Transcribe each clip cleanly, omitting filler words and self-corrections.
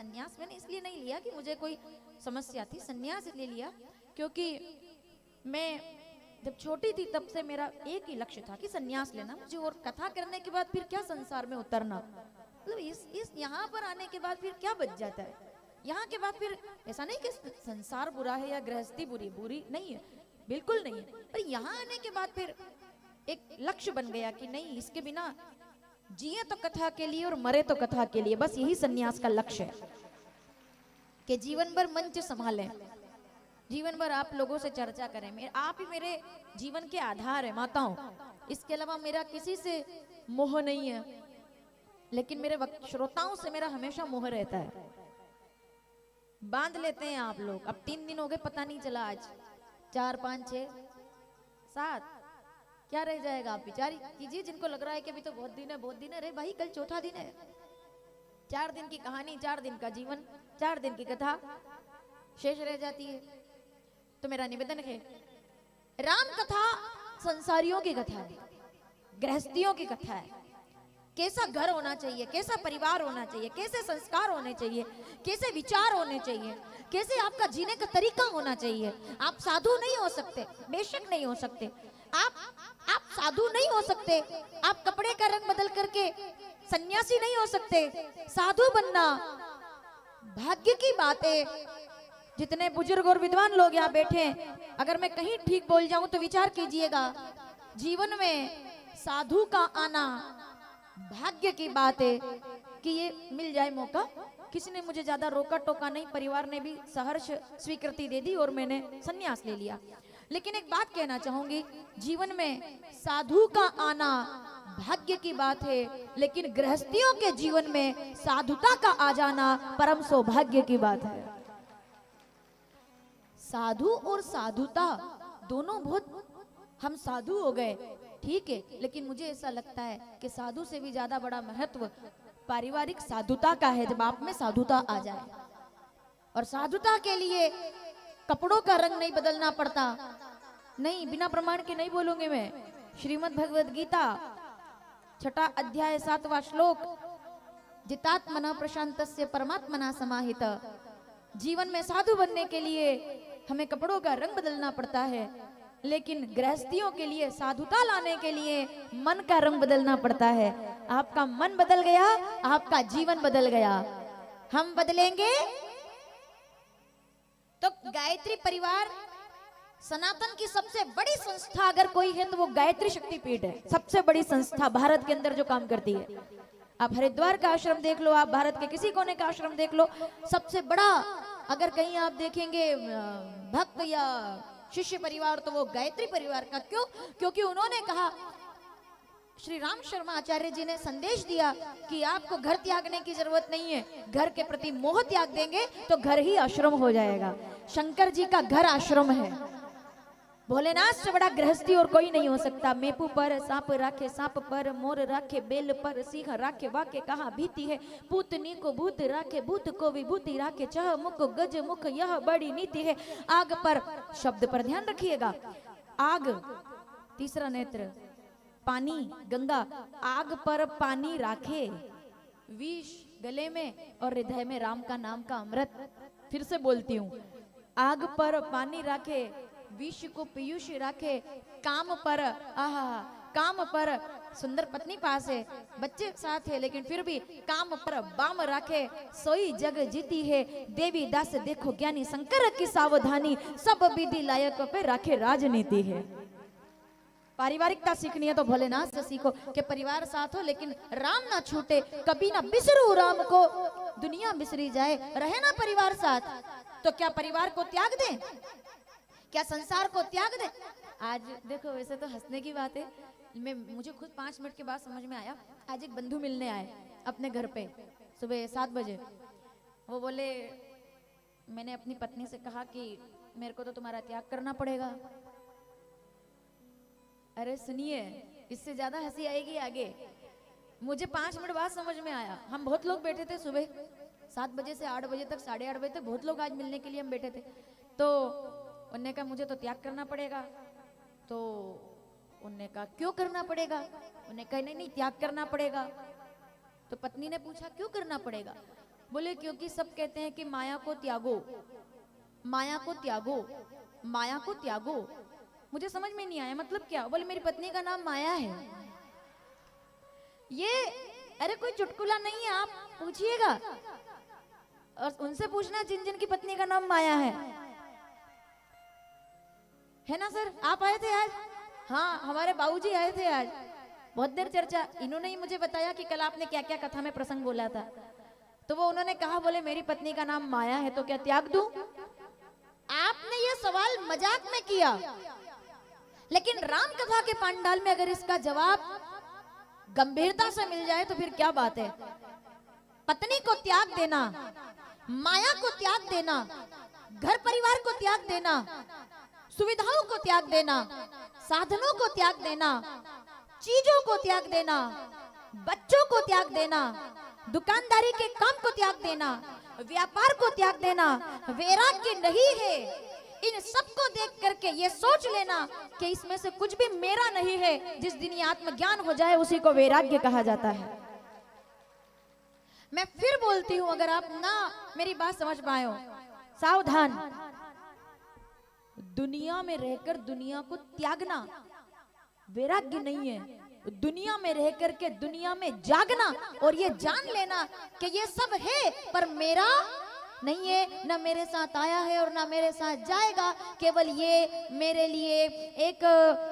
सन्यास मैंने इसलिए नहीं लिया कि मुझे कोई समस्या थी, सन्यास इसलिए लिया क्योंकि मैं जब छोटी थी तब से मेरा एक ही लक्ष्य था कि सन्यास लेना मुझे, और कथा करने के बाद फिर क्या संसार में उतरना, मतलब इस यहाँ पर आने के बाद फिर क्या बच जाता है, यहाँ के बाद फिर ऐसा नहीं कि संसार बुरा है या गृहस्थी बुरी नहीं है, बिल्कुल नहीं है, पर यहाँ आने के बाद फिर एक लक्ष्य बन गया कि नहीं, इसके बिना जिए तो कथा के लिए और मरे तो कथा के लिए, बस यही सन्यास का लक्ष्य है कि जीवन भर मंच संभालें, जीवन भर आप लोगों से चर्चा करें, आप ही मेरे जीवन के आधार है माताओं, इसके अलावा मेरा किसी से मोह नहीं है, लेकिन मेरे श्रोताओं से मेरा हमेशा मोह रहता है। बांध लेते हैं आप लोग, अब 3 दिन हो गए पता नहीं चला, आज 4 5 6 7 क्या रह जाएगा, आप विचार कीजिए। जिनको लग रहा है कि अभी तो बहुत दिन है बहुत दिन है, अरे भाई कल चौथा दिन है, 4 दिन की कहानी, 4 दिन का जीवन, 4 दिन की कथा शेष रह जाती है। तो मेरा निवेदन है, राम कथा संसारियों की कथा है, गृहस्थियों की कथा है, कैसा घर होना चाहिए, कैसा परिवार होना चाहिए, कैसे संस्कार होने चाहिए, कैसे विचार होने चाहिए, कैसे आपका जीने का तरीका होना चाहिए। आप साधु नहीं हो सकते, बेशक नहीं हो सकते, आप साधु नहीं हो सकते, आप कपड़े का रंग बदल करके सन्यासी नहीं हो सकते। साधु बनना भाग्य की बात है। जितने बुजुर्ग और विद्वान लोग यहाँ बैठे हैं, अगर मैं कहीं ठीक बोल जाऊं तो विचार कीजिएगा, जीवन में साधु का आना भाग्य की बात है कि ये मिल जाए मौका। किसी ने मुझे ज्यादा रोका टोका नहीं, परिवार ने भी सहर्ष स्वीकृति दे दी और मैंने सन्यास ले लिया। लेकिन एक बात कहना चाहूंगी, जीवन में साधु का आना भाग्य की बात है, लेकिन गृहस्थियों के जीवन में साधुता का आ जाना परम सौभाग्य की बात है। साधु और साधुता दोनों बहुत, हम साधु हो गए ठीक है, लेकिन मुझे ऐसा लगता है कि साधु से भी ज्यादा बड़ा महत्व पारिवारिक साधुता का है, जब आप में साधुता आ जाए। और साधुता के लिए कपड़ों का रंग नहीं बदलना पड़ता, नहीं, बिना प्रमाण के नहीं बोलूंगी मैं। श्रीमद् भगवद गीता 6 अध्याय 7वां श्लोक, जितात्मना प्रशांतस्य परमात्मना समाहित। जीवन में साधु बनने के लिए हमें कपड़ों का रंग बदलना पड़ता है, लेकिन गृहस्थियों के लिए साधुता लाने के लिए मन का रंग बदलना पड़ता है। आपका मन बदल गया, आपका जीवन बदल गया। हम बदलेंगे तो गायत्री परिवार सनातन की सबसे बड़ी संस्था अगर कोई है तो वो गायत्री शक्तिपीठ है, सबसे बड़ी संस्था भारत के अंदर जो काम करती है। आप हरिद्वार का आश्रम देख लो, आप भारत के किसी कोने का आश्रम देख लो, सबसे बड़ा अगर कहीं आप देखेंगे भक्त या शिष्य परिवार तो वो गायत्री परिवार का। क्यों? क्योंकि उन्होंने कहा, श्री राम शर्मा आचार्य जी ने संदेश दिया कि आपको घर त्यागने की जरूरत नहीं है, घर के प्रति मोह त्याग देंगे तो घर ही आश्रम हो जाएगा। शंकर जी का घर आश्रम है। भोलेनाथ से बड़ा गृहस्थी और कोई नहीं हो सकता। मेपू पर सांप राखे सांप पर, मोर राखे बेल पर, सिंह राखे वाके कहा भीति है, पूतनी को भूत राखे भूत को विभूति राखे, चह मुख गज मुख यह बड़ी नीति है। आग पर, शब्द पर ध्यान रखिएगा, आग तीसरा नेत्र, पानी गंगा, आग पर पानी राखे, विष गले में और हृदय में राम का नाम का अमृत। फिर से बोलती हूँ, आग पर पानी राखे, विष को पीयूष राखे, काम पर, आहा काम पर, सुंदर पत्नी पास है, बच्चे साथ है, लेकिन फिर भी काम पर बाम राखे, सोई जग जीती है। देवी दास देखो ज्ञानी, शंकर की सावधानी, सब विधि लायक पे राखे राजनीति है। पारिवारिकता सीखनी है तो भोलेनाथ से सीखो कि परिवार साथ हो लेकिन राम ना छूटे, कभी ना बिसरू राम को, दुनिया बिसरी जाए, रहे ना परिवार साथ। तो क्या परिवार को त्याग दें? क्या संसार को त्याग दें? आज देखो, वैसे तो हंसने की बात है, मुझे खुद 5 मिनट के बाद समझ में आया। आज एक बंधु मिलने आए अपने घर पे सुबह 7 बजे। वो बोले, मैंने अपनी पत्नी से कहा कि मेरे को तो तुम्हारा त्याग करना पड़ेगा। अरे सुनिए, इससे ज्यादा हंसी आएगी आगे। मुझे 5 मिनट बाद समझ में आया। हम बहुत लोग बैठे थे सुबह 7 बजे से 8 बजे तक, 8:30 बजे तक बहुत लोग आज मिलने के लिए हम बैठे थे। तो उन्होंने कहा मुझे तो त्याग करना पड़ेगा। तो उन्होंने कहा क्यों करना पड़ेगा? उन्होंने कहा नहीं नहीं त्याग करना पड़ेगा। तो पत्नी ने पूछा क्यों करना पड़ेगा? बोले क्योंकि सब कहते हैं कि माया को त्यागो, माया को त्यागो, माया को त्यागो। मुझे समझ में नहीं आया मतलब क्या। बोले मेरी पत्नी का नाम माया है। ये अरे कोई चुटकुला नहीं है, आप पूछिएगा और उनसे पूछना जिन जिन की पत्नी का नाम माया है ना सर। आप आए थे आज? हाँ, हमारे बाबूजी आए थे आज, बहुत देर चर्चा। इन्होंने ही मुझे बताया कि कल आपने क्या क्या कथा में प्रसंग बोला था। तो वो उन्होंने कहा, बोले मेरी पत्नी का नाम माया है तो क्या त्याग दूं? आपने ये सवाल मजाक में किया, लेकिन राम कथा के पांडाल में अगर इसका जवाब गंभीरता से मिल जाए तो फिर क्या बात है। पत्नी को त्याग देना, माया को त्याग देना, घर परिवार को त्याग देना, सुविधाओं को त्याग देना, साधनों को त्याग देना, चीजों को त्याग देना, बच्चों को त्याग देना, दुकानदारी के काम को त्याग देना, व्यापार को त्याग देना वैराग्य नहीं है। इन सबको देख करके ये सोच लेना कि इसमें से कुछ भी मेरा नहीं है। जिस दिन ये आत्मज्ञान हो जाए उसी को वैराग्य कहा जाता है। मैं फिर बोलती हूं, अगर आप ना मेरी बात समझ पाए हो, सावधान। दुनिया में रहकर दुनिया को त्यागना वैराग्य नहीं है। दुनिया में रह करके दुनिया में जागना और ये जान लेना कि ये सब है पर मेरा नहीं है, ना मेरे साथ आया है और ना मेरे साथ जाएगा। केवल ये मेरे लिए एक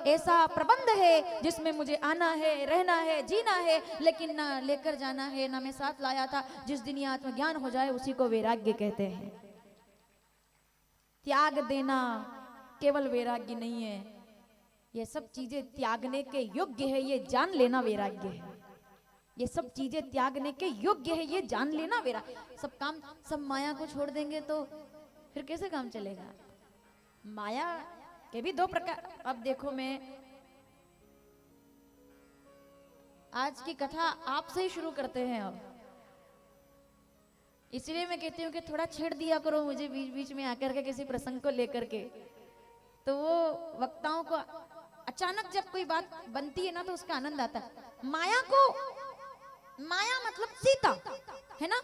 ऐसा प्रबंध है जिसमें मुझे आना है, रहना है, जीना है, लेकिन ना लेकर जाना है, ना मैं साथ लाया था। जिस दिन ये आत्मज्ञान हो जाए उसी को वैराग्य कहते हैं। त्याग देना केवल वैराग्य नहीं है, ये सब चीजें त्यागने के योग्य है, ये जान लेना वैराग्य है। ये सब चीजें त्यागने के योग्य है, ये जान लेना वैराग्य। सब काम, सब माया को छोड़ देंगे तो फिर कैसे काम चलेगा। माया के भी दो प्रकार। अब देखो, मैं आज की कथा आपसे ही शुरू करते हैं। अब इसलिए मैं कहती हूँ कि थोड़ा छेड़ दिया करो मुझे बीच बीच में आकर के किसी प्रसंग को लेकर के, तो वो वक्ताओं को अचानक जब कोई बात बनती है ना तो उसका आनंद आता है। माया को, माया मतलब सीता है ना,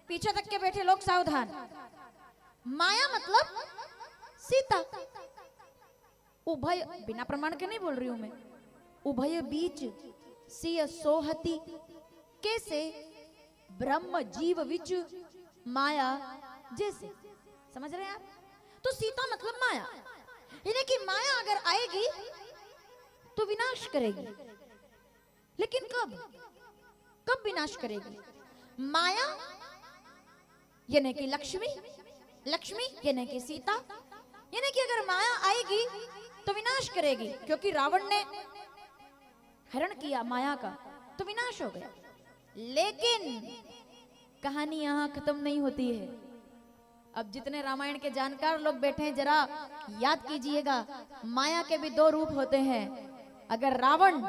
पीछे तक के बैठे लोग सावधान। माया मतलब सीता। उभय, बिना प्रमाण के नहीं बोल रही हूं मैं, उभय बीच सिय सोहती कैसे ब्रह्म जीव विच माया जैसे। समझ रहे हैं आप? तो सीता मतलब माया, यानी कि माया अगर आएगी तो विनाश करेगी। लेकिन कब कब विनाश करेगी? माया यानी कि लक्ष्मी, लक्ष्मी यानी कि सीता, यानी कि अगर माया आएगी तो विनाश करेगी। क्योंकि रावण ने हरण किया माया का तो विनाश हो गया। लेकिन कहानी यहां खत्म नहीं होती है। अब जितने रामायण के जानकार लोग बैठे हैं जरा याद कीजिएगा, माया के भी दो रूप होते हैं। अगर रावण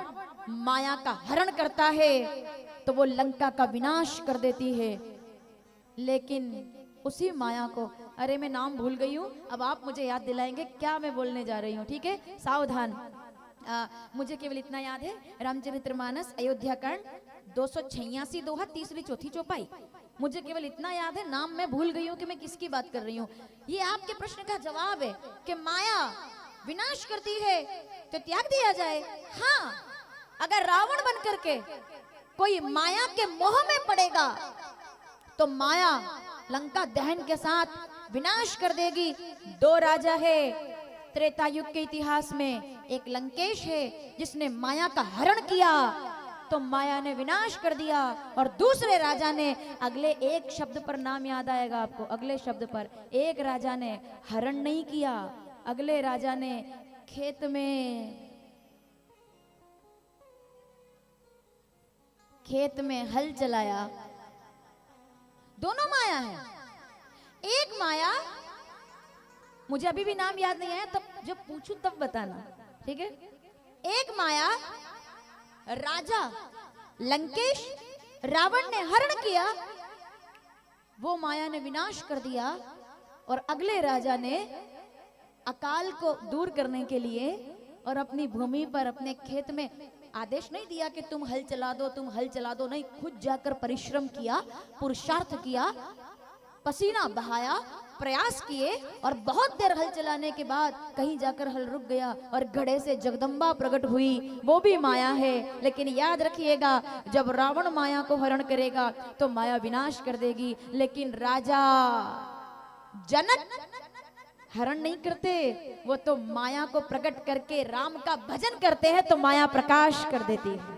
माया का हरण करता है तो वो लंका का विनाश कर देती है। लेकिन उसी माया को, अरे मैं नाम भूल गई हूं, अब आप मुझे याद दिलाएंगे क्या मैं बोलने जा रही हूं, ठीक है? सावधान। मुझे केवल इतना याद है, रामचरितमानस अयोध्या कांड 286 दोहा, तीसरी चौथी चौपाई। मुझे केवल इतना याद है, नाम मैं भूल गई हूँ कि मैं किसकी बात कर रही हूँ। ये आपके प्रश्न का जवाब है कि माया विनाश करती है तो त्याग दिया जाए। हाँ, अगर रावण बन करके कोई माया के मोह में पड़ेगा तो माया लंका दहन के साथ विनाश कर देगी। दो राजा है त्रेता युग के इतिहास में, एक लंकेश है जिसने माया का हरण किया तो माया ने विनाश कर दिया, और दूसरे राजा ने, अगले एक शब्द पर नाम याद आएगा आपको, अगले शब्द पर, एक राजा ने हरण नहीं किया, अगले राजा ने खेत में हल चलाया। दोनों माया है। एक माया, मुझे अभी भी नाम याद नहीं आया, तब जब पूछूं तब बताना, ठीक है? एक माया राजा लंकेश, रावण ने हरण किया, वो माया ने विनाश कर दिया, और अगले राजा ने अकाल को दूर करने के लिए और अपनी भूमि पर, अपने खेत में आदेश नहीं दिया कि तुम हल चला दो, तुम हल चला दो, नहीं, खुद जाकर परिश्रम किया, पुरुषार्थ किया, पसीना बहाया, प्रयास किए, और बहुत देर हल चलाने के बाद कहीं जाकर हल रुक गया और घड़े से जगदम्बा प्रकट हुई, वो भी माया है। लेकिन याद रखिएगा, जब रावण माया को हरण करेगा तो माया विनाश कर देगी, लेकिन राजा जनक हरण नहीं करते, वो तो माया को प्रकट करके राम का भजन करते हैं तो माया प्रकाश कर देती है।